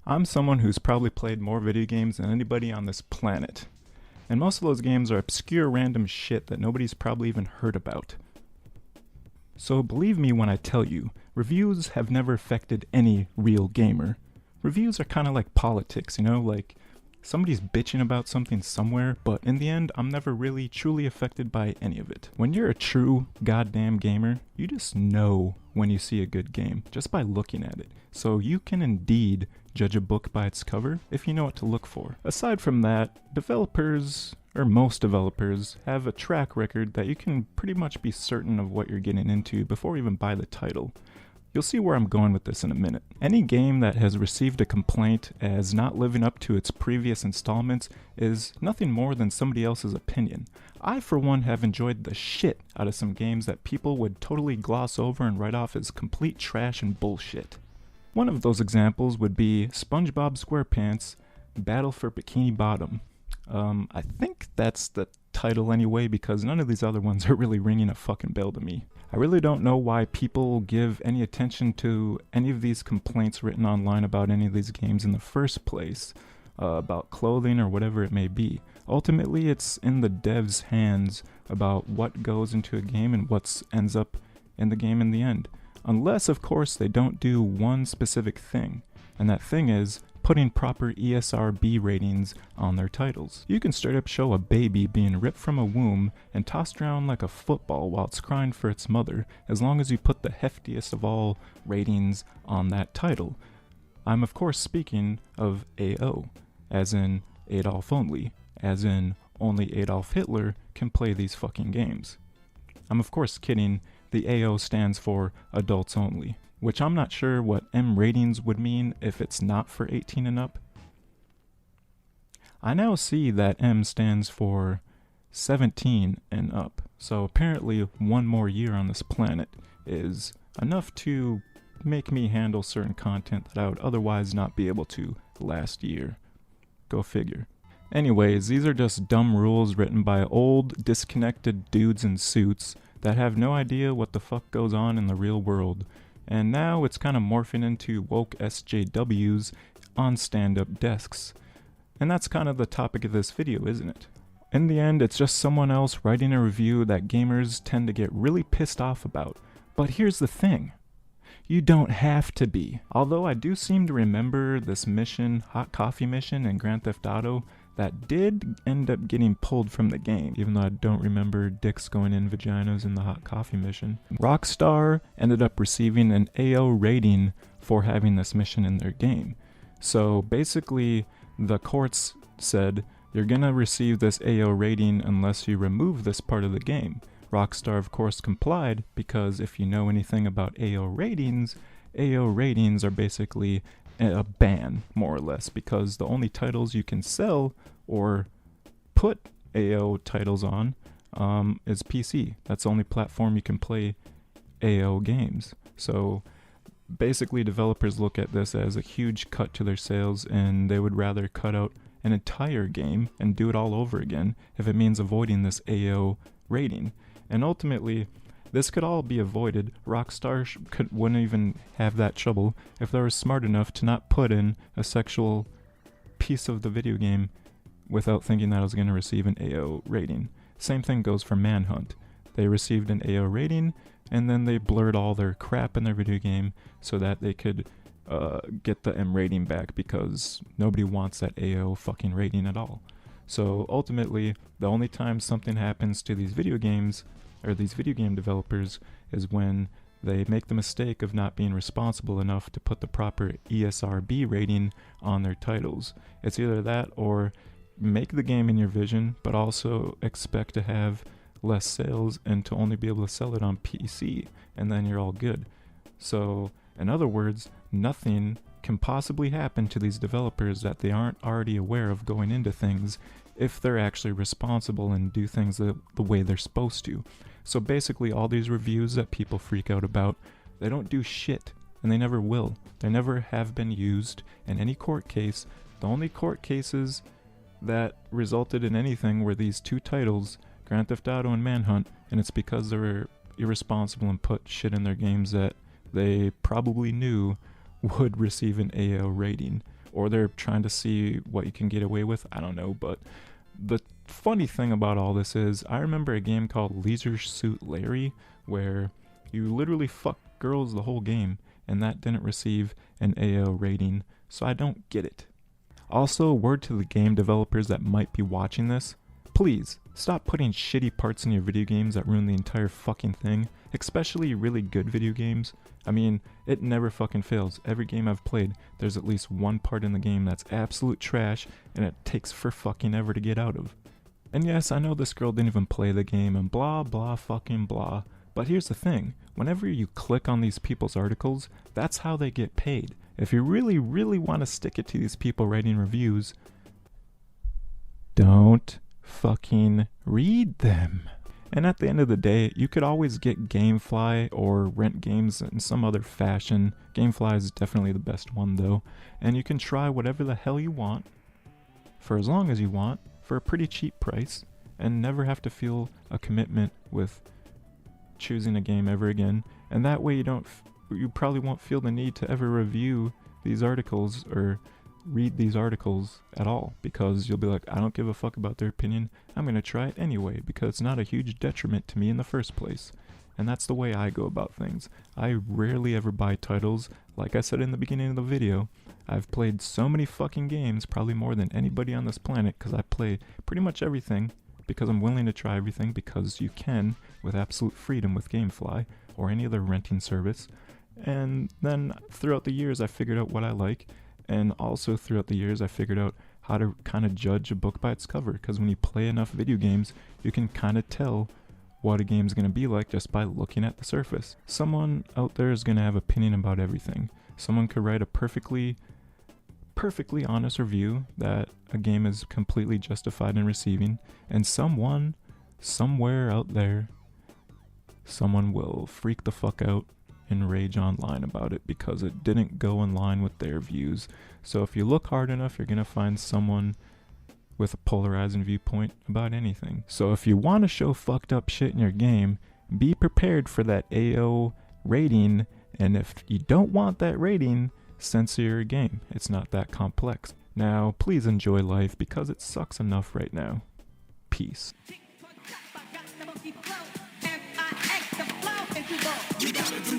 I'm someone who's probably played more video games than anybody on this planet. And most of those games are obscure random shit that nobody's probably even heard about. So believe me when I tell you, reviews have never affected any real gamer. Reviews are kind of like politics, like somebody's bitching about something somewhere, but in the end, I'm never really truly affected by any of it. When you're a true goddamn gamer, you just know when you see a good game, just by looking at it. So you can indeed judge a book by its cover if you know what to look for. Aside from that, developers, or most developers, have a track record that you can pretty much be certain of what you're getting into before you even buy the title. You'll see where I'm going with this in a minute. Any game that has received a complaint as not living up to its previous installments is nothing more than somebody else's opinion. I, for one, have enjoyed the shit out of some games that people would totally gloss over and write off as complete trash and bullshit. One of those examples would be Spongebob Squarepants Battle for Bikini Bottom. I think that's the title anyway, because none of these other ones are really ringing a fucking bell to me. I really don't know why people give any attention to any of these complaints written online about any of these games in the first place, about clothing or whatever it may be. Ultimately, it's in the devs' hands about what goes into a game and what ends up in the game in the end. Unless, of course, they don't do one specific thing, and that thing is putting proper ESRB ratings on their titles. You can straight up show a baby being ripped from a womb and tossed around like a football while it's crying for its mother, as long as you put the heftiest of all ratings on that title. I'm of course speaking of AO, as in Adolf only, as in only Adolf Hitler can play these fucking games. I'm of course kidding, the AO stands for adults only, which I'm not sure what M ratings would mean if it's not for 18 and up. I now see that M stands for 17 and up, so apparently one more year on this planet is enough to make me handle certain content that I would otherwise not be able to last year. Go figure. Anyways, these are just dumb rules written by old, disconnected dudes in suits that have no idea what the fuck goes on in the real world. And now it's kind of morphing into woke SJWs on stand-up desks. And that's kind of the topic of this video, isn't it? In the end, it's just someone else writing a review that gamers tend to get really pissed off about. But here's the thing. You don't have to be. Although I do seem to remember this mission, hot coffee mission in Grand Theft Auto, that did end up getting pulled from the game, even though I don't remember dicks going in vaginas in the hot coffee mission. Rockstar ended up receiving an AO rating for having this mission in their game. So basically, the courts said, you're gonna receive this AO rating unless you remove this part of the game. Rockstar of course complied, because if you know anything about AO ratings are basically a ban, more or less, because the only titles you can sell or put AO titles on is PC. That's the only platform you can play AO games. So basically developers look at this as a huge cut to their sales, and they would rather cut out an entire game and do it all over again if it means avoiding this AO rating. And ultimately, this could all be avoided. Rockstar wouldn't even have that trouble if they were smart enough to not put in a sexual piece of the video game without thinking that it was going to receive an AO rating. Same thing goes for Manhunt. They received an AO rating, and then they blurred all their crap in their video game so that they could get the M rating back, because nobody wants that AO fucking rating at all. So ultimately, the only time something happens to these video games, or these video game developers, is when they make the mistake of not being responsible enough to put the proper ESRB rating on their titles. It's either that or make the game in your vision, but also expect to have less sales and to only be able to sell it on PC, and then you're all good. So, in other words, nothing can possibly happen to these developers that they aren't already aware of going into things, if they're actually responsible and do things the way they're supposed to. So basically all these reviews that people freak out about, they don't do shit, and they never will. They never have been used in any court case. The only court cases that resulted in anything were these two titles, Grand Theft Auto and Manhunt, and it's because they were irresponsible and put shit in their games that they probably knew would receive an AO rating, or they're trying to see what you can get away with. I don't know, but the funny thing about all this is I remember a game called Leisure Suit Larry where you literally fuck girls the whole game, and that didn't receive an AO rating, so I don't get it. Also, word to the game developers that might be watching this, please stop putting shitty parts in your video games that ruin the entire fucking thing, especially really good video games. I mean, it never fucking fails. Every game I've played, there's at least one part in the game that's absolute trash and it takes for fucking ever to get out of. And yes, I know this girl didn't even play the game and blah blah fucking blah, but here's the thing, whenever you click on these people's articles, that's how they get paid. If you really, really want to stick it to these people writing reviews, don't fucking read them. And at the end of the day, you could always get GameFly or rent games in some other fashion. GameFly is definitely the best one though. And you can try whatever the hell you want, for as long as you want, for a pretty cheap price, and never have to feel a commitment with choosing a game ever again. And that way you probably won't feel the need to ever review these articles or read these articles at all, because you'll be like, I don't give a fuck about their opinion, I'm gonna try it anyway because it's not a huge detriment to me in the first place. And that's the way I go about things. I rarely ever buy titles. Like I said in the beginning of the video, I've played so many fucking games, probably more than anybody on this planet, because I play pretty much everything because I'm willing to try everything, because you can with absolute freedom with GameFly or any other renting service. And then throughout the years I figured out what I like, and also throughout the years I figured out how to kind of judge a book by its cover, because when you play enough video games, you can kind of tell what a game's going to be like just by looking at the surface. Someone out there is going to have opinion about everything. Someone could write a perfectly honest review that a game is completely justified in receiving, and someone, somewhere out there, someone will freak the fuck out and rage online about it because it didn't go in line with their views. So if you look hard enough, you're gonna find someone with a polarizing viewpoint about anything. So if you want to show fucked up shit in your game, be prepared for that AO rating, and if you don't want that rating, censor your game. It's not that complex. Now, please enjoy life because it sucks enough right now. Peace. You gotta do